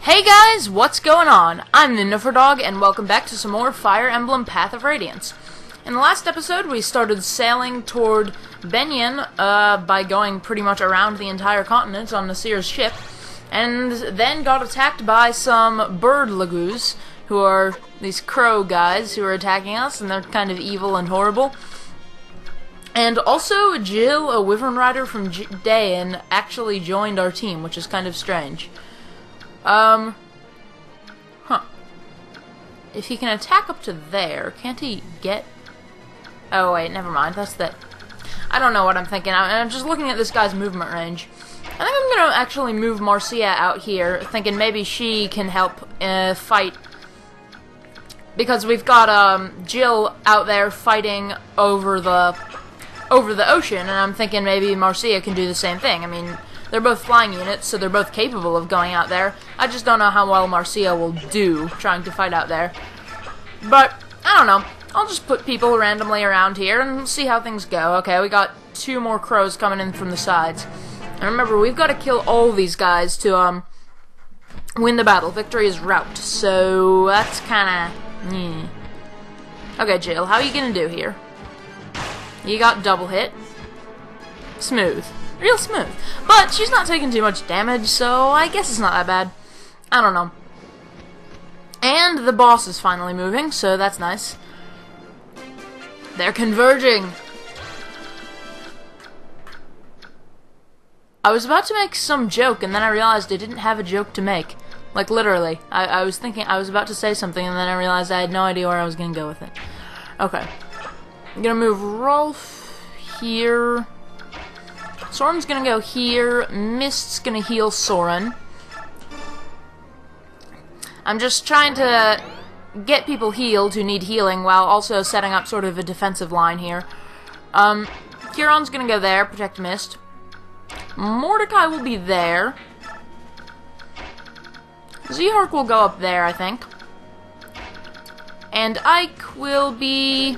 Hey guys, what's going on? I'm Dog, and welcome back to some more Fire Emblem Path of Radiance. In the last episode, we started sailing toward Benyon by going pretty much around the entire continent on Nasir's ship, and then got attacked by some bird lagoos, who are these crow guys who are attacking us, and they're kind of evil and horrible. And also, Jill, a wyvern rider from Dayan, actually joined our team, which is kind of strange. If he can attack up to there, can't he get... Oh, wait, never mind. That's that... I don't know what I'm thinking. I'm just looking at this guy's movement range. I think I'm gonna actually move Marcia out here, thinking maybe she can help fight. Because we've got Jill out there fighting over the ocean, and I'm thinking maybe Marcia can do the same thing. I mean, they're both flying units, so they're both capable of going out there. I just don't know how well Marcia will do trying to fight out there. But, I don't know. I'll just put people randomly around here and see how things go. Okay, we got 2 more crows coming in from the sides. And remember, we've got to kill all these guys to win the battle. Victory is rout, so that's kinda... Okay, Jill, how are you gonna do here? You got double hit. Smooth. Real smooth. But she's not taking too much damage, so I guess it's not that bad. I don't know. And the boss is finally moving, so that's nice. They're converging. I was about to make some joke, and then I realized I didn't have a joke to make. Like, literally. I was thinking, I was about to say something, and then I realized I had no idea where I was going to go with it. Okay. I'm going to move Rolf here. Soren's gonna go here. Mist's gonna heal Soren. I'm just trying to get people healed who need healing while also setting up sort of a defensive line here. Huron's gonna go there, protect Mist. Mordecai will be there. Zehark will go up there, I think. And Ike will be...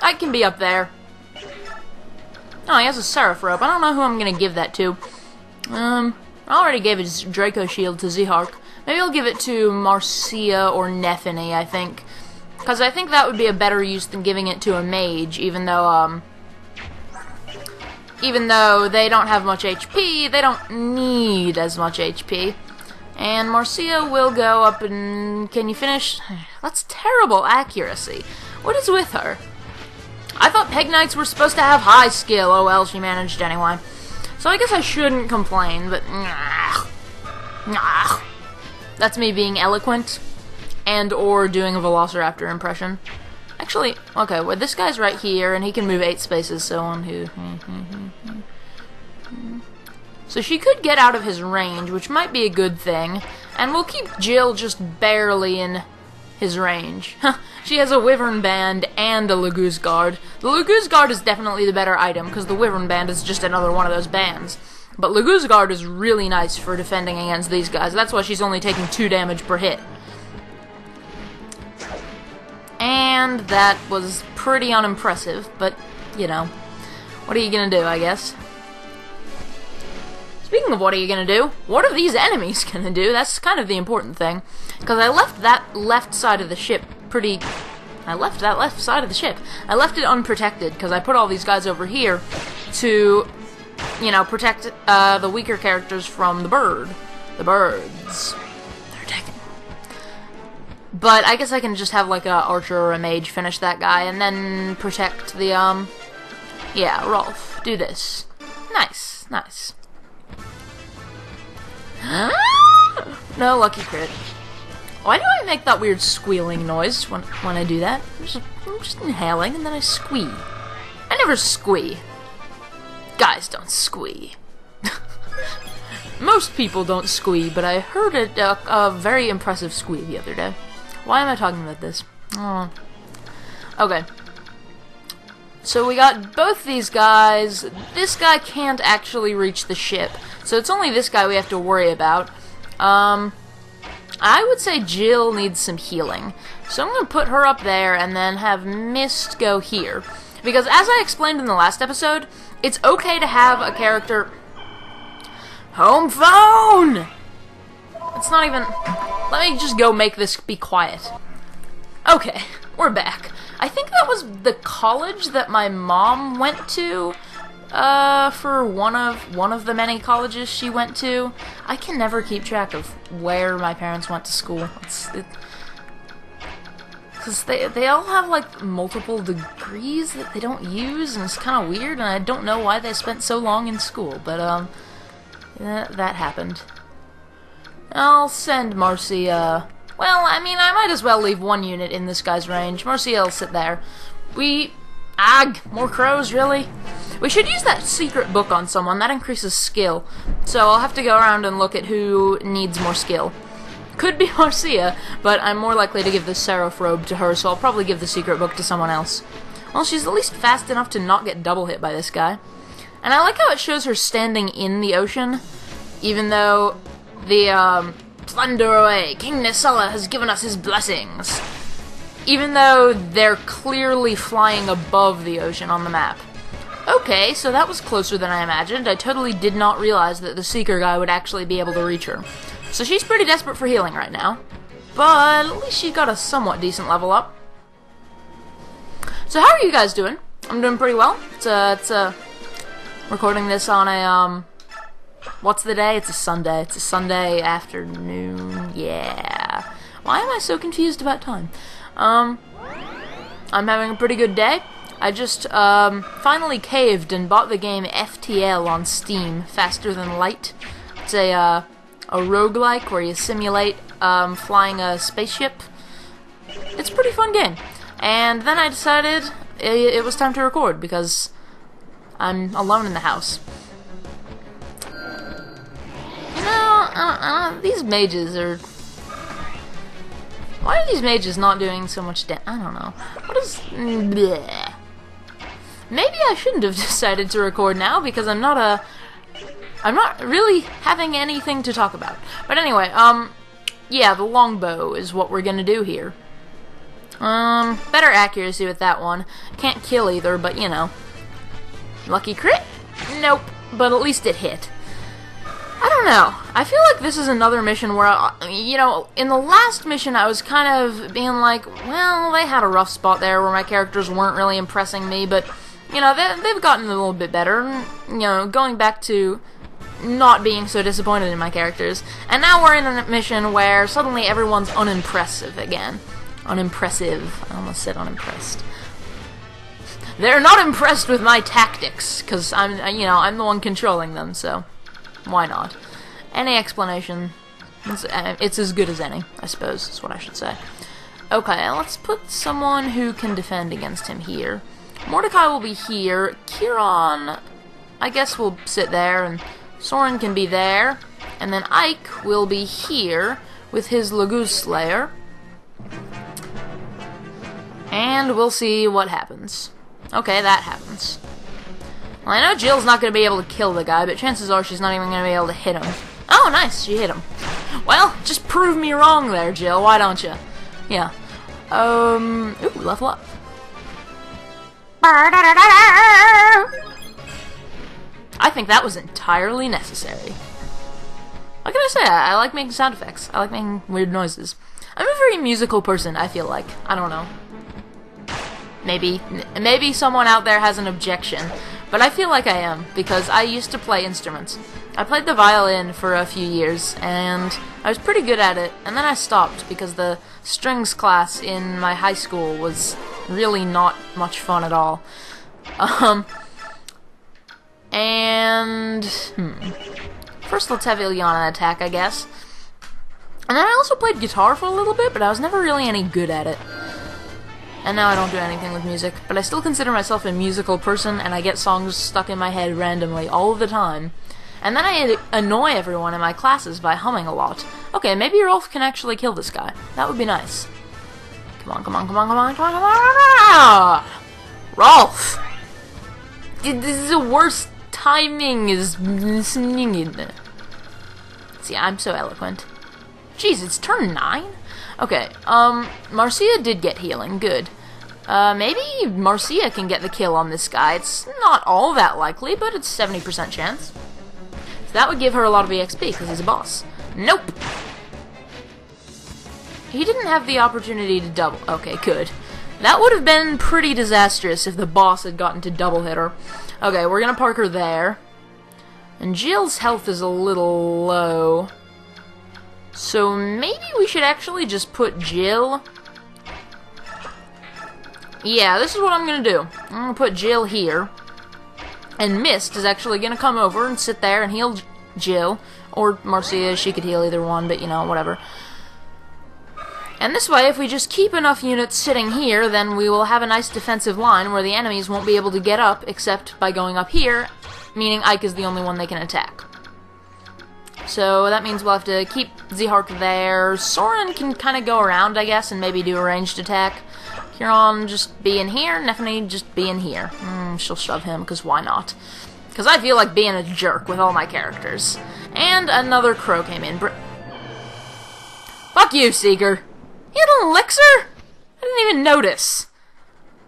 Ike can be up there. Oh, he has a Seraph Rope. I don't know who I'm gonna give that to. I already gave his Draco Shield to Zehark. Maybe I'll give it to Marcia or Nethany, I think. Because I think that would be a better use than giving it to a mage, even though they don't have much HP, they don't need as much HP. And Marcia will go up and... Can you finish? That's terrible accuracy. What is with her? I thought Peg Knights were supposed to have high skill. Oh well, she managed anyway. So I guess I shouldn't complain, but... That's me being eloquent and or doing a Velociraptor impression. Actually, okay, well, this guy's right here, and he can move 8 spaces, so on who... So she could get out of his range, which might be a good thing, and we'll keep Jill just barely in his range. She has a Wyvern Band and a Lagoose Guard. The Lagoose Guard is definitely the better item, because the Wyvern Band is just another one of those bands. But Lagoose Guard is really nice for defending against these guys. That's why she's only taking 2 damage per hit. And that was pretty unimpressive, but, you know, what are you gonna do, I guess? Speaking of what are you gonna do, what are these enemies gonna do? That's kind of the important thing. Because I left that left side of the ship I left it unprotected, because I put all these guys over here to, you know, protect the weaker characters from the birds. They're attacking. But I guess I can just have like a archer or a mage finish that guy, and then protect the, yeah, Rolf. Do this. Nice, nice. No lucky crit. Why do I make that weird squealing noise when I do that? I'm just inhaling and then I squee. I never squee. Guys don't squee. Most people don't squee, but I heard a very impressive squee the other day. Why am I talking about this? Oh. Okay. So we got both these guys. This guy can't actually reach the ship, so it's only this guy we have to worry about. I would say Jill needs some healing. So I'm going to put her up there and then have Mist go here. Because as I explained in the last episode, it's okay to have a character... Home phone! It's not even... Let me just go make this be quiet. Okay, we're back. I think that was the college that my mom went to, for one of the many colleges she went to. I can never keep track of where my parents went to school. Because they all have, like, multiple degrees that they don't use, and it's kind of weird, and I don't know why they spent so long in school, but, that happened. I'll send Marcia... Well, I mean, I might as well leave one unit in this guy's range. Marcia will sit there. More crows, really? We should use that secret book on someone. That increases skill. So I'll have to go around and look at who needs more skill. Could be Marcia, but I'm more likely to give the Seraph robe to her, so I'll probably give the secret book to someone else. Well, she's at least fast enough to not get double hit by this guy. And I like how it shows her standing in the ocean, even though the, Plunder away! King Nisala has given us his blessings! Even though they're clearly flying above the ocean on the map. Okay, so that was closer than I imagined. I totally did not realize that the Seeker guy would actually be able to reach her. So she's pretty desperate for healing right now. But at least she got a somewhat decent level up. So how are you guys doing? I'm doing pretty well. It's recording this on a, what's the day? It's a Sunday. It's a Sunday afternoon. Yeah. Why am I so confused about time? I'm having a pretty good day. I just, finally caved and bought the game FTL on Steam, Faster Than Light. It's a roguelike where you simulate, flying a spaceship. It's a pretty fun game. And then I decided it was time to record because I'm alone in the house. You know, these mages are... Why are these mages not doing so much damage? I don't know. What is... Bleh. Maybe I shouldn't have decided to record now because I'm not really having anything to talk about. But anyway, yeah, the longbow is what we're gonna do here. Better accuracy with that one. Can't kill either, but you know. Lucky crit? Nope, but at least it hit. I don't know. I feel like this is another mission where, you know, in the last mission I was kind of being like, well, they had a rough spot there where my characters weren't really impressing me, but, you know, they've gotten a little bit better, you know, going back to not being so disappointed in my characters. And now we're in a mission where suddenly everyone's unimpressive again. Unimpressive. I almost said unimpressed. They're not impressed with my tactics, because I'm the one controlling them, so... Why not? Any explanation, it's as good as any, I suppose, is what I should say. Okay, let's put someone who can defend against him here. Mordecai will be here. Kieran, I guess, will sit there, and Soren can be there. And then Ike will be here with his Laguz Slayer. And we'll see what happens. Okay, that happens. Well, I know Jill's not going to be able to kill the guy, but chances are she's not even going to be able to hit him. Oh, nice, she hit him. Well, just prove me wrong there, Jill, why don't you? Yeah. Ooh, level up. I think that was entirely necessary. What can I say? I like making sound effects. I like making weird noises. I'm a very musical person, I feel like. I don't know. Maybe someone out there has an objection. But I feel like I am, because I used to play instruments. I played the violin for a few years, and I was pretty good at it, and then I stopped because the strings class in my high school was really not much fun at all. First let's have Ilyana attack, I guess. And then I also played guitar for a little bit, but I was never really any good at it. And now I don't do anything with music, but I still consider myself a musical person, and I get songs stuck in my head randomly all the time. And then I annoy everyone in my classes by humming a lot. Okay, maybe Rolf can actually kill this guy. That would be nice. Come on, come on, come on, come on, come on, come on! Rolf! This is the worst timing is... See, I'm so eloquent. Jeez, it's turn 9? Okay, Marcia did get healing, good. Maybe Marcia can get the kill on this guy. It's not all that likely, but it's 70% chance. So that would give her a lot of EXP, because he's a boss. Nope! he didn't have the opportunity to double. Okay, good. That would have been pretty disastrous if the boss had gotten to double hit her. Okay, we're gonna park her there. And Jill's health is a little low. So maybe we should actually just put Jill... Yeah, this is what I'm gonna do. I'm gonna put Jill here. And Mist is actually gonna come over and sit there and heal Jill. Or Marcia, she could heal either one, but you know, whatever. And this way, if we just keep enough units sitting here, then we will have a nice defensive line where the enemies won't be able to get up except by going up here, meaning Ike is the only one they can attack. So that means we'll have to keep Zehark there. Soren can kind of go around, I guess, and maybe do a ranged attack. Huron just be in here, Nephany just be in here. She'll shove him, because why not? Because I feel like being a jerk with all my characters. And another crow came in. Fuck you, Seeker! He had an elixir? I didn't even notice.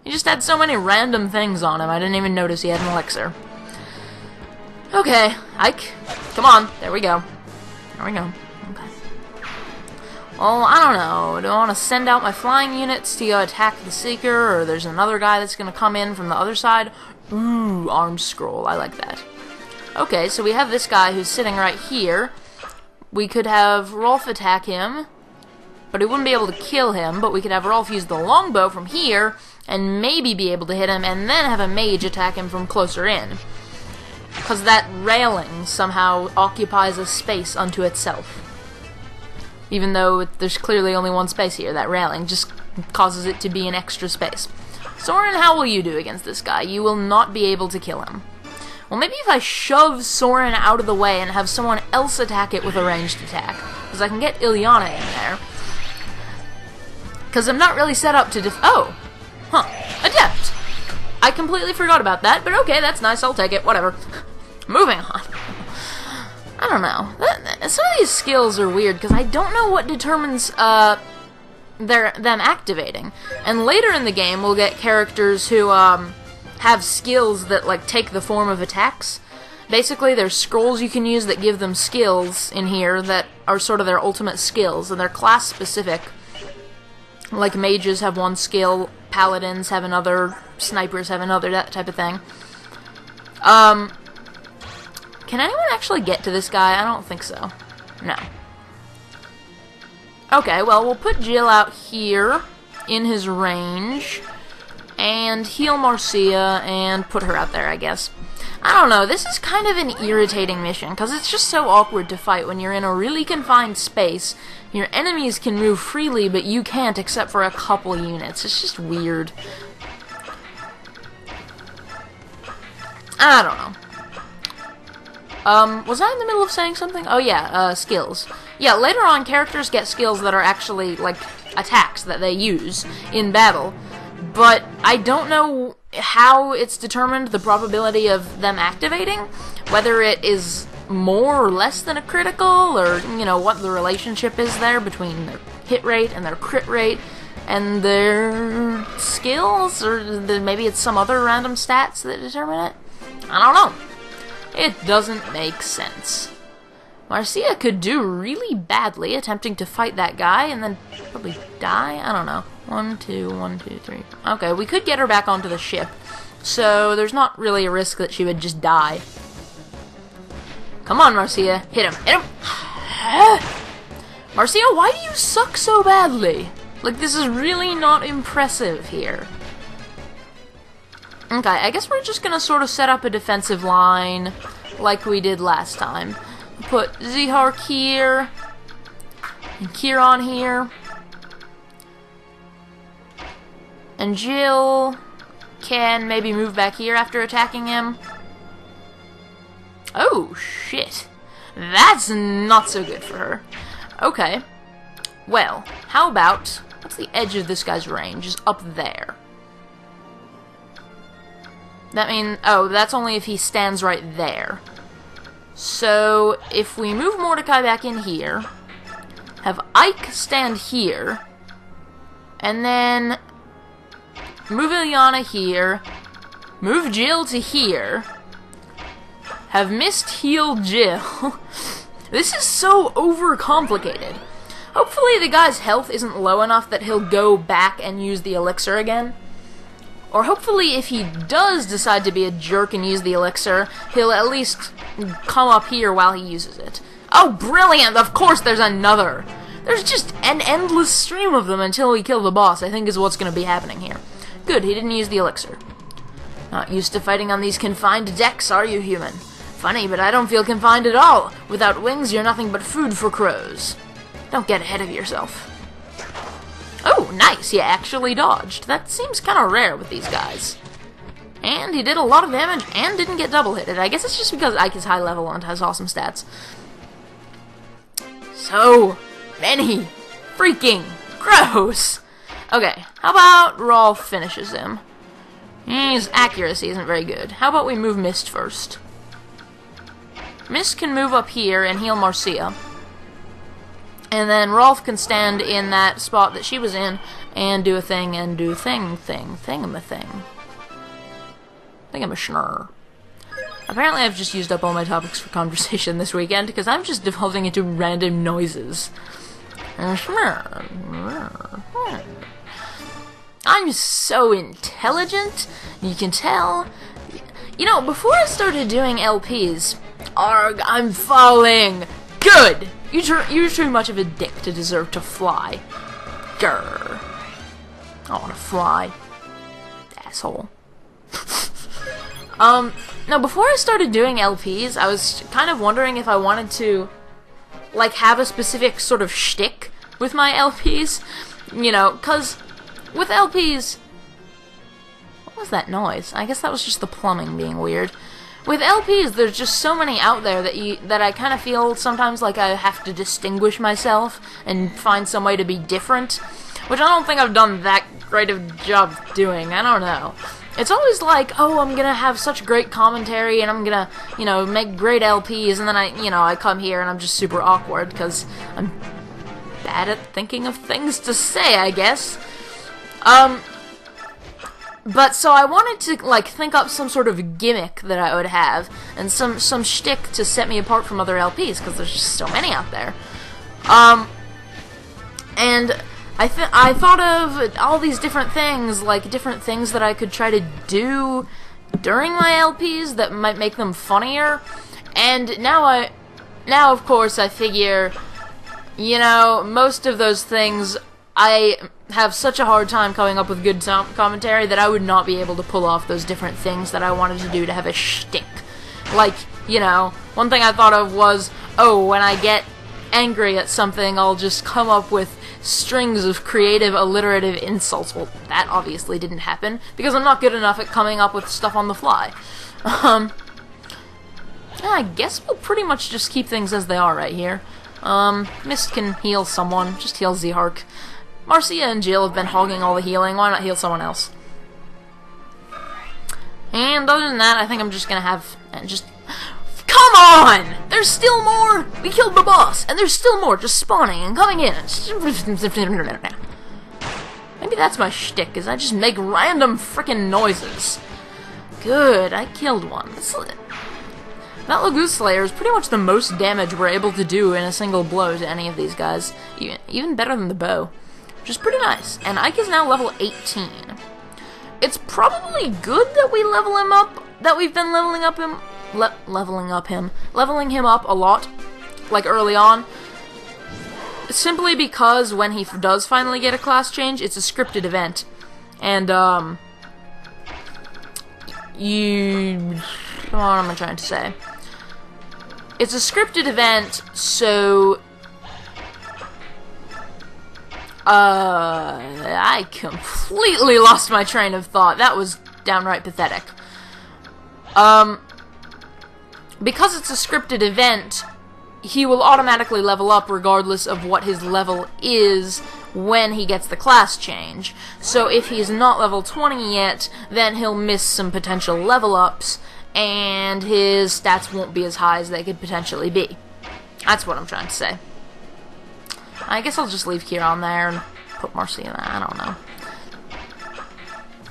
He just had so many random things on him, I didn't even notice he had an elixir. Okay, Ike, come on, there we go. There we go. Okay. Well, I don't know. Do I want to send out my flying units to go attack the Seeker, or there's another guy that's going to come in from the other side? Ooh, armed scroll, I like that. Okay, so we have this guy who's sitting right here. We could have Rolf attack him, but he wouldn't be able to kill him, but we could have Rolf use the longbow from here, and maybe be able to hit him, and then have a mage attack him from closer in. Because that railing somehow occupies a space unto itself. Even though there's clearly only one space here, that railing just causes it to be an extra space. Soren, how will you do against this guy? You will not be able to kill him. Well, maybe if I shove Soren out of the way and have someone else attack it with a ranged attack, because I can get Ilyana in there. Because I'm not really set up to oh! Huh. Adept! I completely forgot about that, but okay, that's nice, I'll take it, whatever. Moving on. I don't know. Some of these skills are weird, because I don't know what determines, them activating. And later in the game, we'll get characters who, have skills that, like, take the form of attacks. Basically, there's scrolls you can use that give them skills in here that are sort of their ultimate skills, and they're class-specific. Like, mages have one skill, paladins have another, snipers have another, that type of thing. Can anyone actually get to this guy? I don't think so. No. Okay, well, we'll put Jill out here in his range, and heal Marcia, and put her out there, I guess. I don't know, this is kind of an irritating mission, because it's just so awkward to fight when you're in a really confined space. Your enemies can move freely, but you can't except for a couple units. It's just weird. I don't know. Was I in the middle of saying something? Oh yeah, skills. Yeah, later on, characters get skills that are actually, like, attacks that they use in battle. But I don't know how it's determined, the probability of them activating. Whether it is more or less than a critical, or, you know, what the relationship is there between their hit rate and their crit rate, and their skills, or maybe it's some other random stats that determine it. I don't know. It doesn't make sense. Marcia could do really badly attempting to fight that guy and then probably die? I don't know. 1, 2, 1, 2, 3. Okay, we could get her back onto the ship. So there's not really a risk that she would just die. Come on, Marcia. Hit him. Hit him. Marcia, why do you suck so badly? Like, this is really not impressive here. Okay, I guess we're just gonna sort of set up a defensive line like we did last time. Put Zehark here, and Kieran here, and Jill can maybe move back here after attacking him. Oh, shit. That's not so good for her. Okay. Well, how about, what's the edge of this guy's range? Is up there. That means, oh, that's only if he stands right there. So, if we move Mordecai back in here, have Ike stand here, and then move Ilyana here, move Jill to here, have Mist heal Jill. This is so overcomplicated. Hopefully the guy's health isn't low enough that he'll go back and use the elixir again. Or hopefully if he does decide to be a jerk and use the elixir, he'll at least come up here while he uses it. Oh, brilliant! Of course there's another! There's just an endless stream of them until we kill the boss, I think is what's going to be happening here. Good, he didn't use the elixir. Not used to fighting on these confined decks, are you, human? Funny, but I don't feel confined at all. Without wings, you're nothing but food for crows. Don't get ahead of yourself. Oh, nice, he actually dodged. That seems kind of rare with these guys. And he did a lot of damage and didn't get double-hitted. I guess it's just because Ike is high level and has awesome stats. So many freaking crows! Okay, how about Rolf finishes him? His accuracy isn't very good. How about we move Mist first? Mist can move up here and heal Marcia. And then Rolf can stand in that spot that she was in and do a thing and do thingamathing. Thingamashnur. Apparently I've just used up all my topics for conversation this weekend because I'm just devolving into random noises. I'm so intelligent, you can tell. You know, before I started doing LPs, arg, I'm falling. Good! You're too much of a dick to deserve to fly. Grr. I wanna fly. Asshole. Now before I started doing LPs, I was kind of wondering if I wanted to, like, have a specific sort of shtick with my LPs. You know, cause with LPs... What was that noise? I guess that was just the plumbing being weird. With LPs, there's just so many out there that I kind of feel sometimes like I have to distinguish myself and find some way to be different, which I don't think I've done that great of a job doing. I don't know. It's always like, oh, I'm gonna have such great commentary and I'm gonna, you know, make great LPs, and then I come here and I'm just super awkward because I'm bad at thinking of things to say, I guess. But so I wanted to, like, think up some sort of gimmick that I would have, and some shtick to set me apart from other LPs, because there's just so many out there. And I thought of all these different things, like different things that I could try to do during my LPs that might make them funnier. And now of course I figure, you know, most of those things I have such a hard time coming up with good commentary that I would not be able to pull off those different things that I wanted to do to have a shtick. Like, you know, one thing I thought of was, oh, when I get angry at something, I'll just come up with strings of creative, alliterative insults. Well, that obviously didn't happen, because I'm not good enough at coming up with stuff on the fly. Yeah, I guess we'll pretty much just keep things as they are right here. Mist can heal someone, just heal Zehark. Marcia and Jill have been hogging all the healing, why not heal someone else? And other than that, I think I'm just gonna have, just... Come on! There's still more! We killed the boss, and there's still more just spawning and coming in. Maybe that's my shtick, is I just make random frickin' noises. Good, I killed one. That Lagoose Slayer is pretty much the most damage we're able to do in a single blow to any of these guys. Even better than the bow. Which is pretty nice. And Ike is now level 18. It's probably good that we level him up, that we've been leveling him up a lot, like early on. Simply because when he does finally get a class change, it's a scripted event. And, what am I trying to say? It's a scripted event, so... I completely lost my train of thought. That was downright pathetic. Because it's a scripted event, he will automatically level up regardless of what his level is when he gets the class change. So if he's not level 20 yet, then he'll miss some potential level ups, and his stats won't be as high as they could potentially be. That's what I'm trying to say. I guess I'll just leave Kieran there and put Marcy in there. I don't know.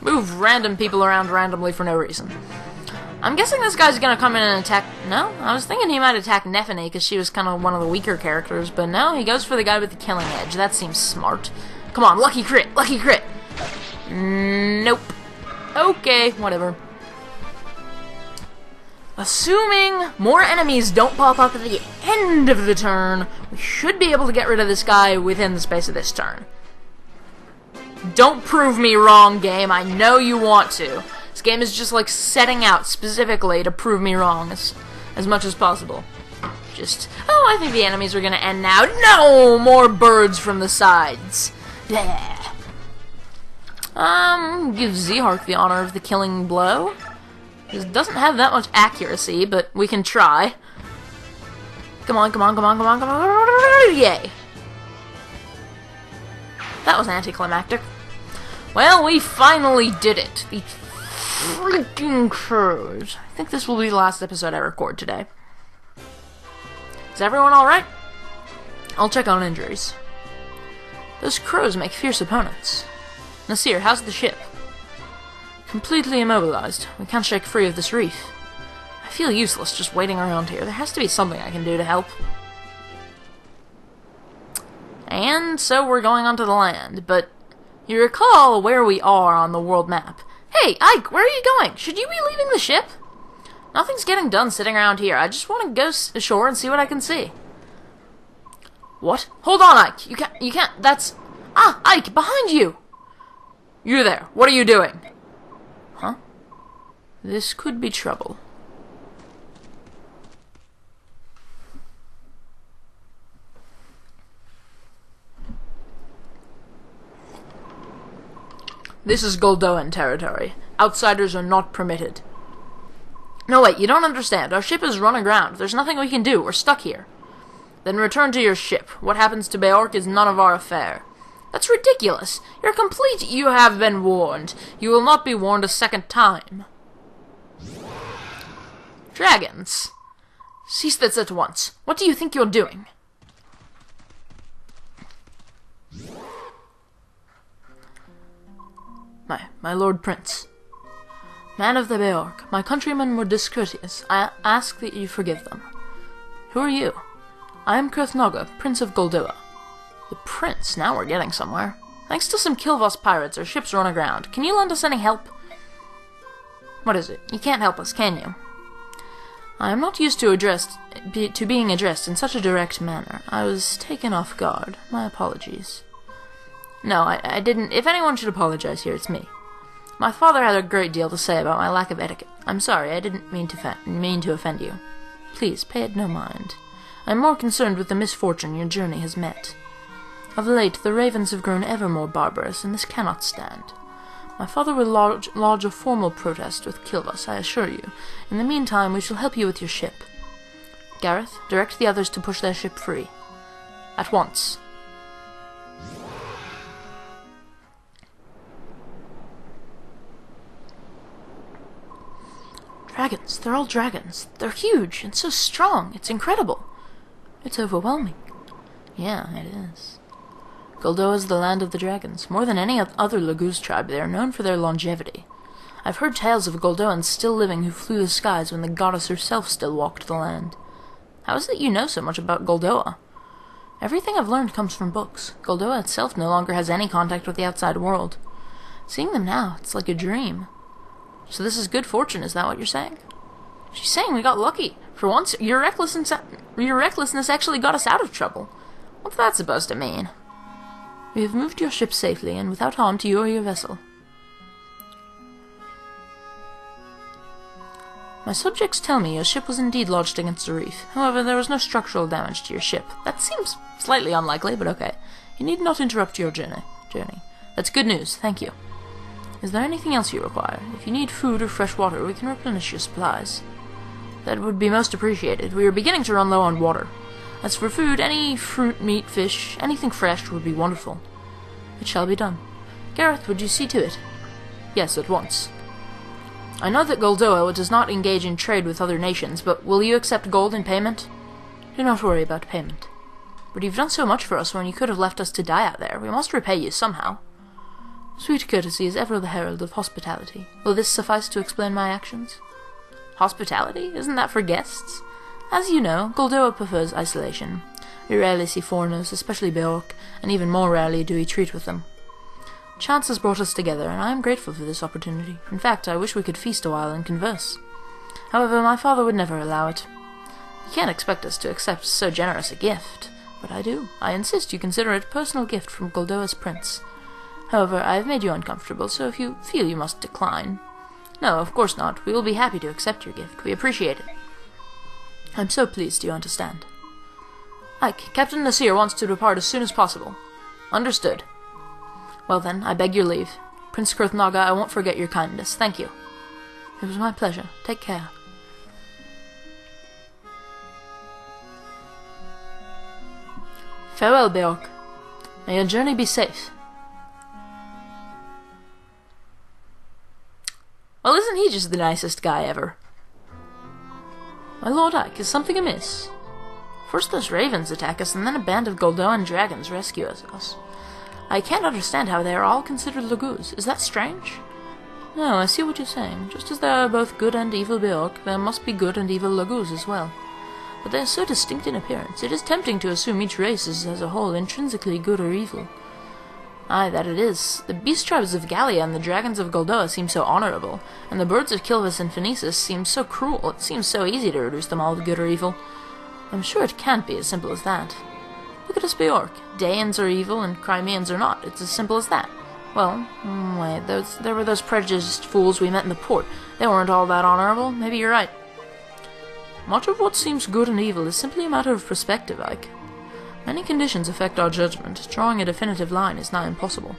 Move random people around randomly for no reason. I'm guessing this guy's gonna come in and attack... No? I was thinking he might attack Nephany because she was kind of one of the weaker characters, but no, he goes for the guy with the killing edge. That seems smart. Come on, lucky crit! Lucky crit! Nope. Okay, whatever. Assuming more enemies don't pop up at the end of the turn, we should be able to get rid of this guy within the space of this turn. Don't prove me wrong, game. I know you want to. This game is just like setting out specifically to prove me wrong as much as possible. Just, oh, I think the enemies are gonna end now. No! More birds from the sides. Bleh. Give Zehark the honor of the killing blow. It doesn't have that much accuracy, but we can try. Come on, come on, come on, come on, come on. Yay. That was anticlimactic. Well, we finally did it. The freaking crows. I think this will be the last episode I record today. Is everyone alright? I'll check on injuries. Those crows make fierce opponents. Nasir, how's the ship? Completely immobilized. We can't shake free of this reef. I feel useless just waiting around here. There has to be something I can do to help. And so we're going onto the land, but you recall where we are on the world map. Hey, Ike, where are you going? Should you be leaving the ship? Nothing's getting done sitting around here. I just want to go ashore and see what I can see. What? Hold on, Ike. You can't, that's... Ah, Ike, behind you! You there. What are you doing? Huh? This could be trouble. This is Goldoan territory. Outsiders are not permitted. No, wait, you don't understand. Our ship is run aground. There's nothing we can do. We're stuck here. Then return to your ship. What happens to Beork is none of our affair. That's ridiculous. You're complete. You have been warned. You will not be warned a second time. Dragons. Cease this at once. What do you think you're doing? My Lord Prince. Man of the Beork, my countrymen were discourteous. I ask that you forgive them. Who are you? I am Kurthnaga, Prince of Goldoa. The Prince? Now we're getting somewhere. Thanks to some Kilvos pirates, our ship's run aground. Can you lend us any help? What is it? You can't help us, can you? I am not used to being addressed in such a direct manner. I was taken off guard. My apologies. No, I didn't. If anyone should apologize here, it's me. My father had a great deal to say about my lack of etiquette. I'm sorry, I didn't mean to offend you. Please, pay it no mind. I am more concerned with the misfortune your journey has met. Of late, the ravens have grown ever more barbarous, and this cannot stand. My father will lodge a formal protest with Kilvos, I assure you. In the meantime, we shall help you with your ship. Gareth, direct the others to push their ship free. At once. Dragons. They're all dragons. They're huge and so strong. It's incredible. It's overwhelming. Yeah, it is. Goldoa is the land of the dragons. More than any other Laguz tribe, they are known for their longevity. I've heard tales of Goldoans still living who flew the skies when the goddess herself still walked the land. How is it you know so much about Goldoa? Everything I've learned comes from books. Goldoa itself no longer has any contact with the outside world. Seeing them now, it's like a dream. So this is good fortune, is that what you're saying? She's saying we got lucky. For once, your recklessness actually got us out of trouble. What's that supposed to mean? We have moved your ship safely and without harm to you or your vessel. My subjects tell me your ship was indeed lodged against a reef. However, there was no structural damage to your ship. That seems slightly unlikely, but okay. You need not interrupt your journey. That's good news, thank you. Is there anything else you require? If you need food or fresh water, we can replenish your supplies. That would be most appreciated. We are beginning to run low on water. As for food, any fruit, meat, fish, anything fresh would be wonderful. It shall be done. Gareth, would you see to it? Yes, at once. I know that Goldoa does not engage in trade with other nations, but will you accept gold in payment? Do not worry about payment. But you've done so much for us when you could have left us to die out there. We must repay you somehow. Sweet courtesy is ever the herald of hospitality. Will this suffice to explain my actions? Hospitality? Isn't that for guests? As you know, Goldoa prefers isolation. We rarely see foreigners, especially Beork, and even more rarely do we treat with them. Chance has brought us together, and I am grateful for this opportunity. In fact, I wish we could feast a while and converse. However, my father would never allow it. You can't expect us to accept so generous a gift, but I do. I insist you consider it a personal gift from Goldoa's prince. However, I have made you uncomfortable, so if you feel you must decline... No, of course not. We will be happy to accept your gift. We appreciate it. I'm so pleased you understand. Ike, Captain Nasir wants to depart as soon as possible. Understood. Well then, I beg your leave. Prince Kurthnaga, I won't forget your kindness. Thank you. It was my pleasure. Take care. Farewell, Beork. May your journey be safe. Well, isn't he just the nicest guy ever? My Lord Ike, is something amiss? First those ravens attack us, and then a band of Goldoan dragons rescue us. I can't understand how they are all considered Laguz. Is that strange? No, I see what you're saying. Just as there are both good and evil Beork, there must be good and evil Laguz as well. But they are so distinct in appearance, it is tempting to assume each race is as a whole intrinsically good or evil. Aye, that it is. The beast tribes of Gallia and the dragons of Goldoa seem so honorable, and the birds of Kilvis and Phoenicis seem so cruel. It seems so easy to reduce them all to good or evil. I'm sure it can't be as simple as that. Look at us Beork. Daeans are evil and Crimeans are not. It's as simple as that. Well, wait, there were those prejudiced fools we met in the port. They weren't all that honorable. Maybe you're right. Much of what seems good and evil is simply a matter of perspective, Ike. Many conditions affect our judgment. Drawing a definitive line is nigh impossible.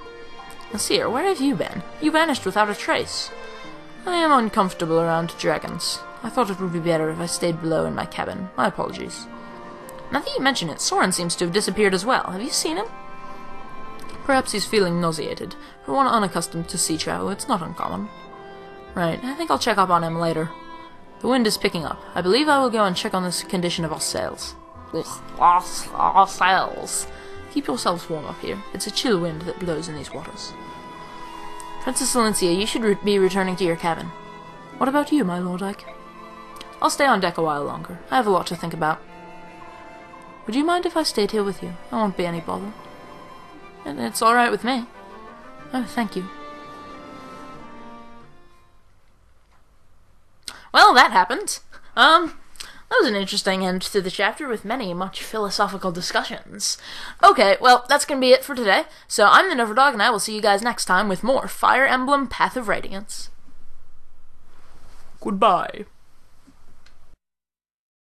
Nasir, where have you been? You vanished without a trace. I am uncomfortable around dragons. I thought it would be better if I stayed below in my cabin. My apologies. Now that you mention it, Soren seems to have disappeared as well. Have you seen him? Perhaps he's feeling nauseated. For one unaccustomed to sea travel, it's not uncommon. Right, I think I'll check up on him later. The wind is picking up. I believe I will go and check on this condition of our sails. Our sails. Keep yourselves warm up here. It's a chill wind that blows in these waters. Princess Valencia, you should be returning to your cabin. What about you, my Lord Ike? I'll stay on deck a while longer. I have a lot to think about. Would you mind if I stayed here with you? I won't be any bother. And it's all right with me. Oh, thank you. Well, that happened. That was an interesting end to the chapter with many much philosophical discussions. Okay, well, that's gonna be it for today. So I'm the Noverdog, and I will see you guys next time with more Fire Emblem Path of Radiance. Goodbye.